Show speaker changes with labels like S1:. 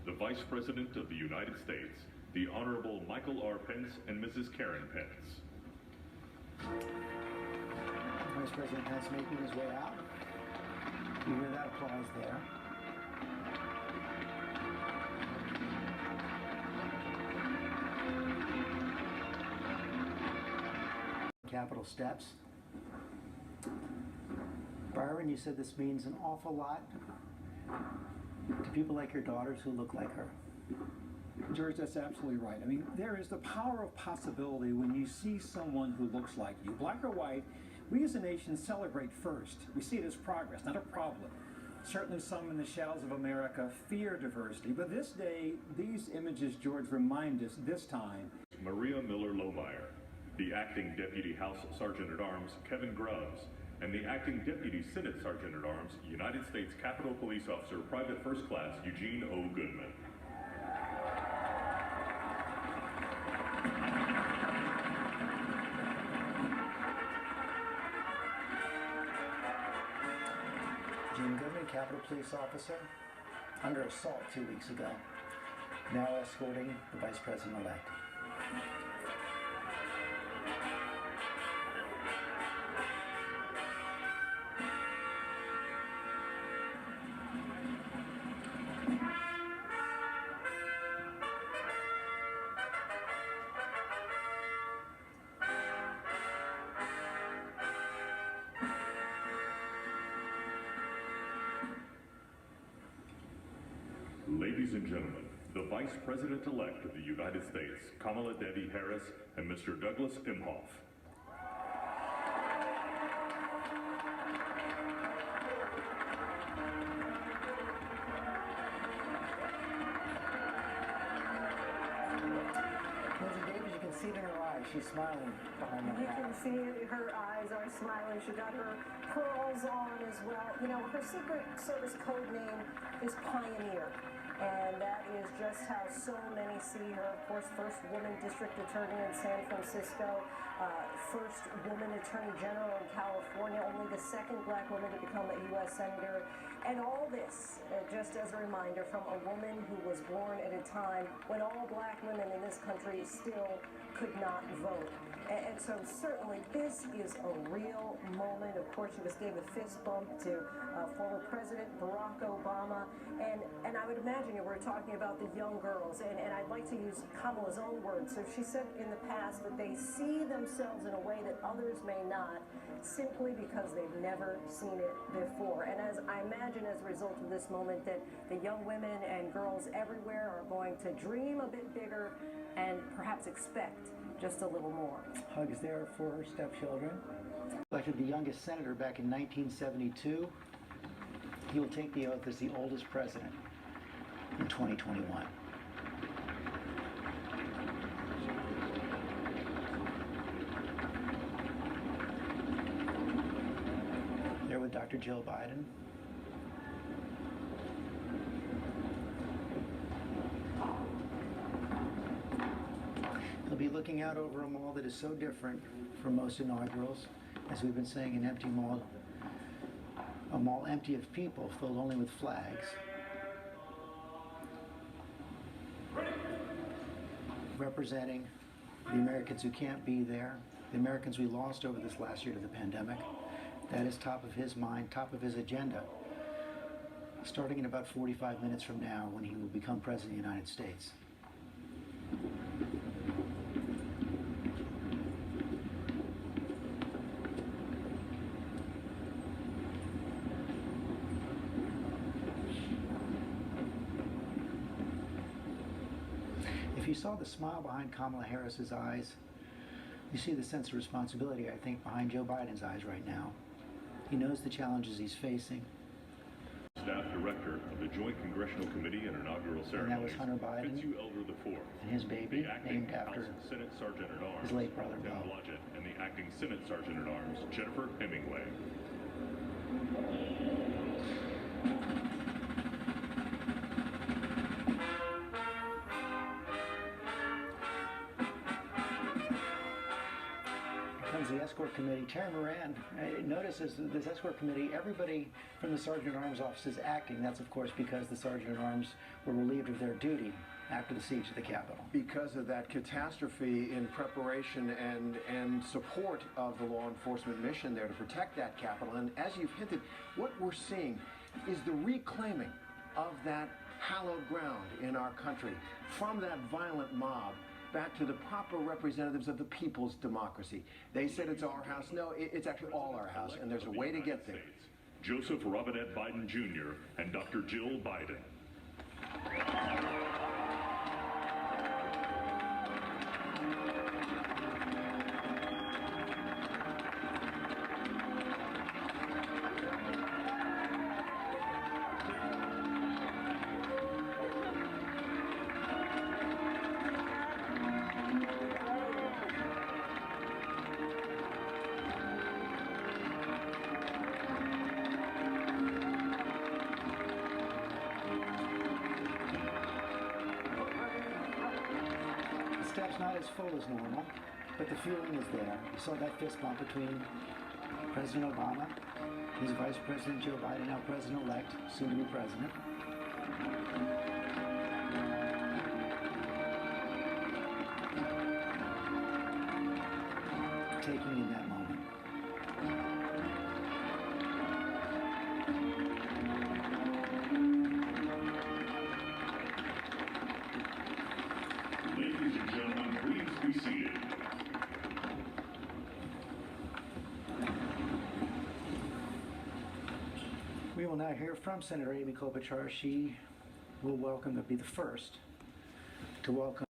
S1: the Vice President of the United States, the Honorable Michael R. Pence and Mrs. Karen Pence.
S2: Vice President Pence making his way out. You hear that applause there. Capitol steps. Byron, you said this means an awful lot to people like your daughters who look like her.
S3: George, that's absolutely right. I mean, there is the power of possibility when you see someone who looks like you. Black or white, we as a nation celebrate first. We see it as progress, not a problem. Certainly some in the shadows of America fear diversity, but this day, these images, George, remind us this time.
S1: Maria Miller-Lohmeyer, the acting Deputy House Sergeant-at-Arms Kevin Grubbs, and the acting Deputy Senate Sergeant-at-Arms United States Capitol Police Officer Private First Class Eugene O. Goodman.
S2: Eugene Goodman, Capitol Police Officer, under assault 2 weeks ago, now escorting the Vice President-elect.
S1: Ladies and gentlemen, the Vice President-elect of the United States, Kamala Devi Harris, and Mr. Douglas Emhoff.
S2: You can see it in her eyes. She's smiling behind that.
S4: You can see her eyes are smiling. She got her pearls on as well. You know, her Secret Service code name is Pioneer. And that is just how so many see her. Of course, first woman district attorney in San Francisco, first woman attorney general in California, only the second black woman to become a U.S. senator. And all this, just as a reminder, from a woman who was born at a time when all black women in this country still could not vote. And so certainly this is a real moment. Of course, she just gave a fist bump to former President Barack Obama. And I would imagine we're talking about the young girls, and I'd like to use Kamala's own words. So she said in the past that they see themselves in a way that others may not, simply because they've never seen it before. And as I imagine as a result of this moment that the young women and girls everywhere are going to dream a bit bigger and perhaps expect just a little more.
S2: Hugs there for her stepchildren. Elected the youngest senator back in 1972. He will take the oath as the oldest president in 2021. There with Dr. Jill Biden. He'll be looking out over a mall that is so different from most inaugurals. As we've been saying, an empty mall, a mall empty of people, filled only with flags. Representing the Americans who can't be there, the Americans we lost over this last year to the pandemic. That is top of his mind, top of his agenda, starting in about 45 minutes from now when he will become President of the United States. If you saw the smile behind Kamala Harris's eyes, you see the sense of responsibility, I think, behind Joe Biden's eyes right now. He knows the challenges he's facing.
S1: Staff Director of the Joint Congressional Committee and Inaugural Ceremony,
S2: And that was Hunter Biden
S1: IV,
S2: and his baby,
S1: the acting
S2: named after
S1: House Senate Sergeant-at-Arms,
S2: his late brother,
S1: Tim
S2: Bill.
S1: Blodgett, and the acting Senate Sergeant-at-Arms, Jennifer Hemingway.
S2: the escort committee, Terry Moran notices this escort committee, everybody from the Sergeant at Arms office is acting. That's, of course, because the Sergeant at Arms were relieved of their duty after the siege of the Capitol.
S5: Because of that catastrophe in preparation and support of the law enforcement mission there to protect that Capitol. And as you've hinted, what we're seeing is the reclaiming of that hallowed ground in our country from that violent mob back to the proper representatives of the people's democracy. They said it's our house. No, it's actually all our house, and there's a way to get there.
S1: Joseph Robinette Biden Jr. and Dr. Jill Biden.
S2: The step's not as full as normal, but the feeling is there. You saw that fist bump between President Obama, his Vice President Joe Biden, now President-elect, soon to be President. Taking in that moment.
S1: Ladies and gentlemen, please be seated.
S2: We will now hear from Senator Amy Klobuchar. She will be the first to welcome